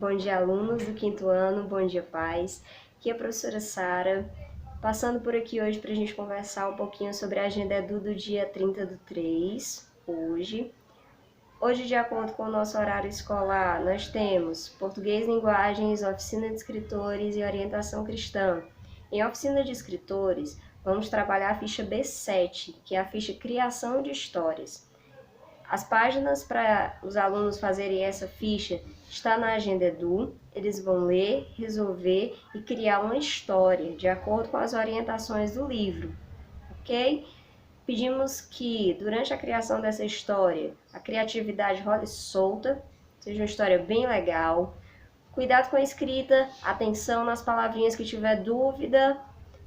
Bom dia, alunos do quinto ano, bom dia, pais. Aqui é a professora Sara, passando por aqui hoje para a gente conversar um pouquinho sobre a agenda EDU do dia 30/3, hoje. Hoje, de acordo com o nosso horário escolar, nós temos Português, Linguagens, Oficina de Escritores e Orientação Cristã. Em Oficina de Escritores, vamos trabalhar a ficha B7, que é a ficha Criação de Histórias. As páginas para os alunos fazerem essa ficha está na agenda EDU. Eles vão ler, resolver e criar uma história de acordo com as orientações do livro, ok? Pedimos que, durante a criação dessa história, a criatividade role solta, seja uma história bem legal. Cuidado com a escrita, atenção nas palavrinhas que tiver dúvida,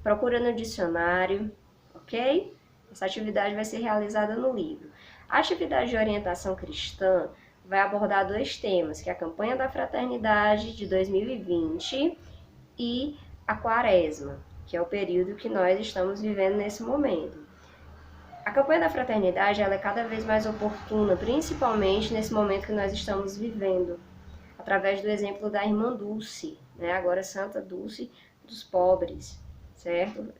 procura no dicionário, ok? Essa atividade vai ser realizada no livro. A atividade de orientação cristã vai abordar dois temas, que é a campanha da fraternidade de 2020 e a quaresma, que é o período que nós estamos vivendo nesse momento. A campanha da fraternidade ela é cada vez mais oportuna, principalmente nesse momento que nós estamos vivendo, através do exemplo da irmã Dulce, né? Agora Santa Dulce dos pobres, certo?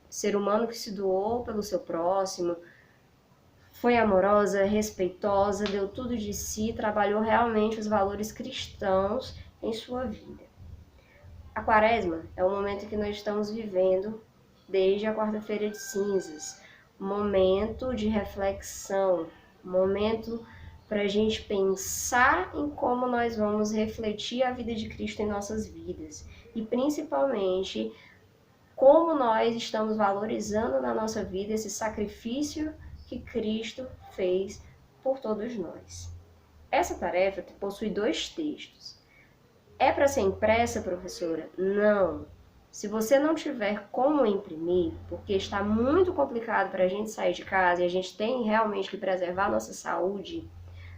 Ser humano que se doou pelo seu próximo, foi amorosa, respeitosa, deu tudo de si, trabalhou realmente os valores cristãos em sua vida. A quaresma é o momento que nós estamos vivendo desde a quarta-feira de cinzas, momento de reflexão, momento para a gente pensar em como nós vamos refletir a vida de Cristo em nossas vidas e principalmente como nós estamos valorizando na nossa vida esse sacrifício que Cristo fez por todos nós. Essa tarefa possui dois textos. É para ser impressa, professora? Não. Se você não tiver como imprimir, porque está muito complicado para a gente sair de casa e a gente tem realmente que preservar a nossa saúde,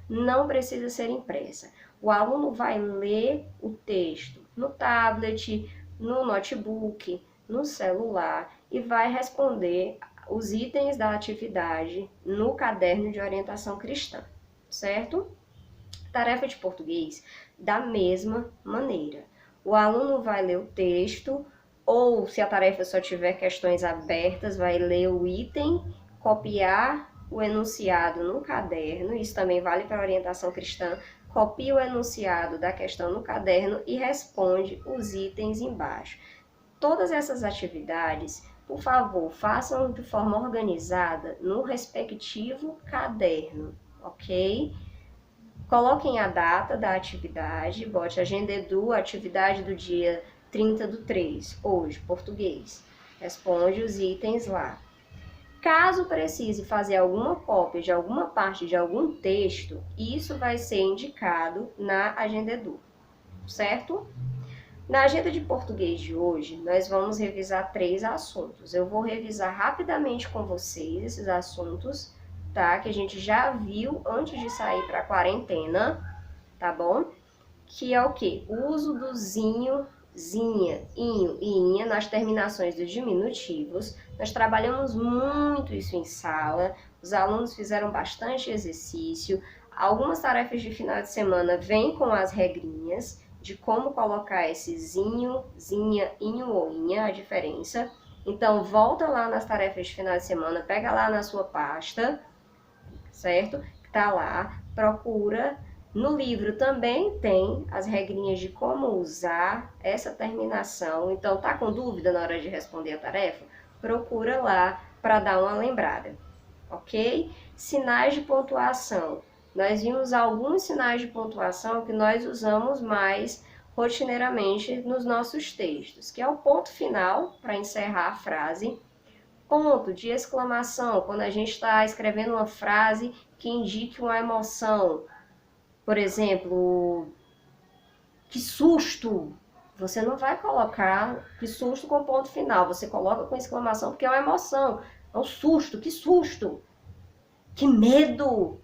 não precisa ser impressa. O aluno vai ler o texto no tablet, no notebook, no celular e vai responder os itens da atividade no caderno de orientação cristã, certo? Tarefa de português, da mesma maneira. O aluno vai ler o texto, ou se a tarefa só tiver questões abertas, vai ler o item, copiar o enunciado no caderno, isso também vale para a orientação cristã, copia o enunciado da questão no caderno e responde os itens embaixo. Todas essas atividades, por favor, façam de forma organizada no respectivo caderno, ok? Coloquem a data da atividade, bote agenda EDU, atividade do dia 30/3, hoje, português. Responde os itens lá. Caso precise fazer alguma cópia de alguma parte de algum texto, isso vai ser indicado na agenda EDU, certo? Na agenda de português de hoje, nós vamos revisar 3 assuntos. Eu vou revisar rapidamente com vocês esses assuntos, tá? Que a gente já viu antes de sair para a quarentena, tá bom? Que é o quê? O uso do zinho, zinha, inho e inha nas terminações dos diminutivos. Nós trabalhamos muito isso em sala, os alunos fizeram bastante exercício. Algumas tarefas de final de semana vêm com as regrinhas de como colocar esse zinho, zinha, inho ou inha, a diferença. Então, volta lá nas tarefas de final de semana, pega lá na sua pasta, certo? Que tá lá, procura. No livro também tem as regrinhas de como usar essa terminação. Então, tá com dúvida na hora de responder a tarefa? Procura lá para dar uma lembrada, ok? Sinais de pontuação. Nós vimos alguns sinais de pontuação que nós usamos mais rotineiramente nos nossos textos, que é o ponto final para encerrar a frase, ponto de exclamação, quando a gente está escrevendo uma frase que indique uma emoção. Por exemplo, que susto! Você não vai colocar que susto com ponto final, você coloca com exclamação porque é uma emoção. É um susto, que susto! Que medo!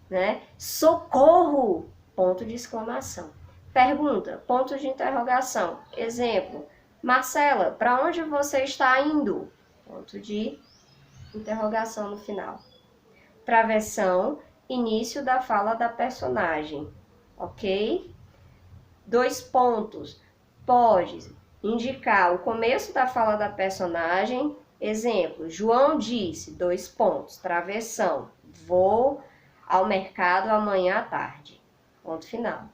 Né? Socorro! Ponto de exclamação. Pergunta, ponto de interrogação. Exemplo, Marcela, para onde você está indo? Ponto de interrogação no final. Travessão, início da fala da personagem, ok? Dois pontos pode indicar o começo da fala da personagem. Exemplo, João disse, dois pontos, travessão, vou ao mercado amanhã à tarde. Ponto final.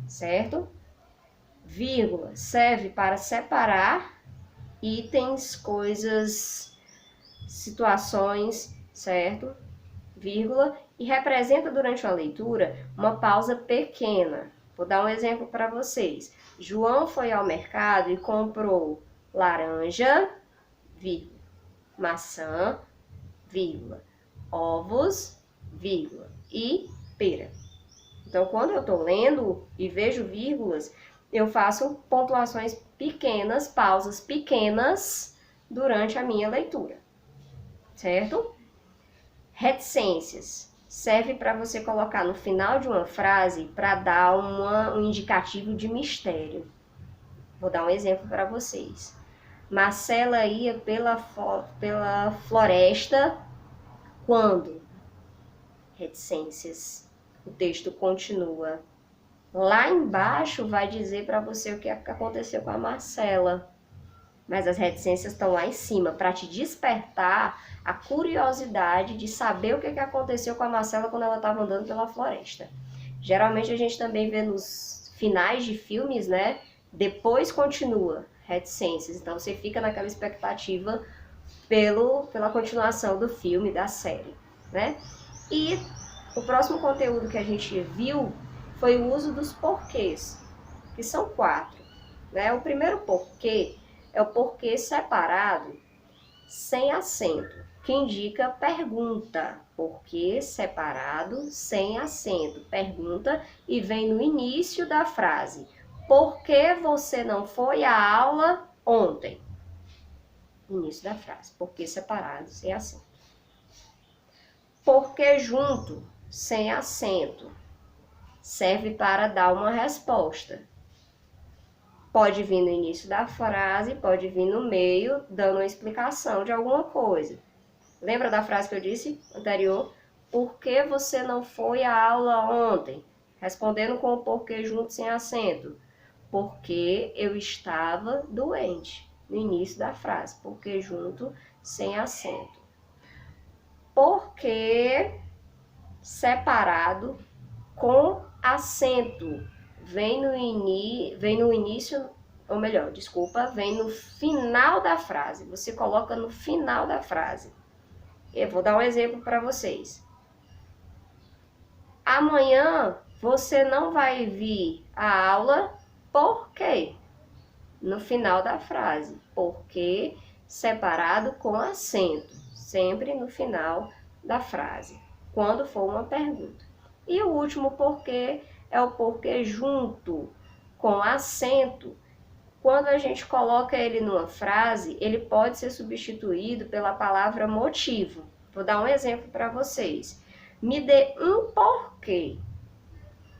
Certo? Vírgula serve para separar itens, coisas, situações, certo? Vírgula, e representa durante a leitura uma pausa pequena. Vou dar um exemplo para vocês. João foi ao mercado e comprou laranja, vírgula, maçã, vírgula, ovos, vírgula, e pera. Então, quando eu estou lendo e vejo vírgulas, eu faço pontuações pequenas, pausas pequenas durante a minha leitura, certo? Reticências. Serve para você colocar no final de uma frase para dar um indicativo de mistério. Vou dar um exemplo para vocês. Marcela ia pela floresta quando? Reticências. O texto continua. Lá embaixo vai dizer para você o que aconteceu com a Marcela. Mas as reticências estão lá em cima, para te despertar a curiosidade de saber o que aconteceu com a Marcela quando ela estava andando pela floresta. Geralmente a gente também vê nos finais de filmes, né? Depois continua, reticências. Então você fica naquela expectativa pela continuação do filme, da série, né? E o próximo conteúdo que a gente viu foi o uso dos porquês, que são 4. Né? O primeiro porquê é o porquê separado, sem acento, que indica pergunta. Porquê separado, sem acento, pergunta, e vem no início da frase. Por que você não foi à aula ontem? Início da frase. Porquê separado, sem acento. Porquê junto, sem acento, serve para dar uma resposta. Pode vir no início da frase, pode vir no meio, dando uma explicação de alguma coisa. Lembra da frase que eu disse anterior? Por que você não foi à aula ontem? Respondendo com o porquê junto sem acento. Porque eu estava doente. No início da frase. Porquê junto sem acento. Porquê separado com acento. Vem no início, ou melhor, desculpa, vem no final da frase. Você coloca no final da frase. Eu vou dar um exemplo para vocês. Amanhã você não vai vir à aula, por quê? No final da frase. Porque separado com acento. Sempre no final da frase. Quando for uma pergunta. E o último porquê é o porquê junto, com acento. Quando a gente coloca ele numa frase, ele pode ser substituído pela palavra motivo. Vou dar um exemplo para vocês. Me dê um porquê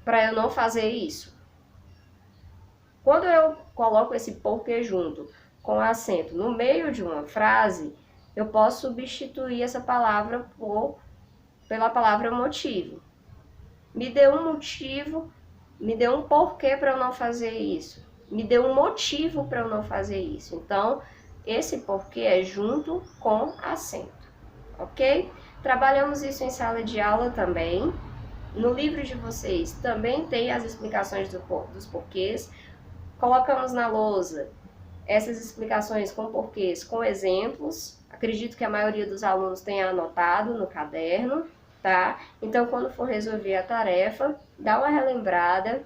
para eu não fazer isso. Quando eu coloco esse porquê junto, com acento, no meio de uma frase, eu posso substituir essa palavra pela palavra motivo. Me dê um motivo, me dê um porquê para eu não fazer isso. Me dê um motivo para eu não fazer isso. Então, esse porquê é junto com acento, ok? Trabalhamos isso em sala de aula também. No livro de vocês também tem as explicações dos porquês. Colocamos na lousa essas explicações com porquês, com exemplos. Acredito que a maioria dos alunos tenha anotado no caderno. Tá? Então, quando for resolver a tarefa, dá uma relembrada,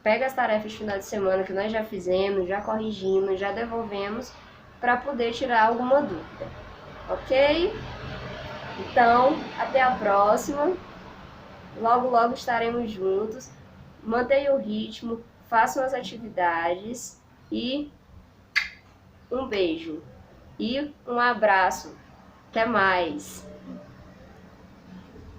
pega as tarefas de final de semana que nós já fizemos, já corrigimos, já devolvemos, para poder tirar alguma dúvida, ok? Então, até a próxima, logo logo estaremos juntos, mantenha o ritmo, façam as atividades e um beijo e um abraço, até mais!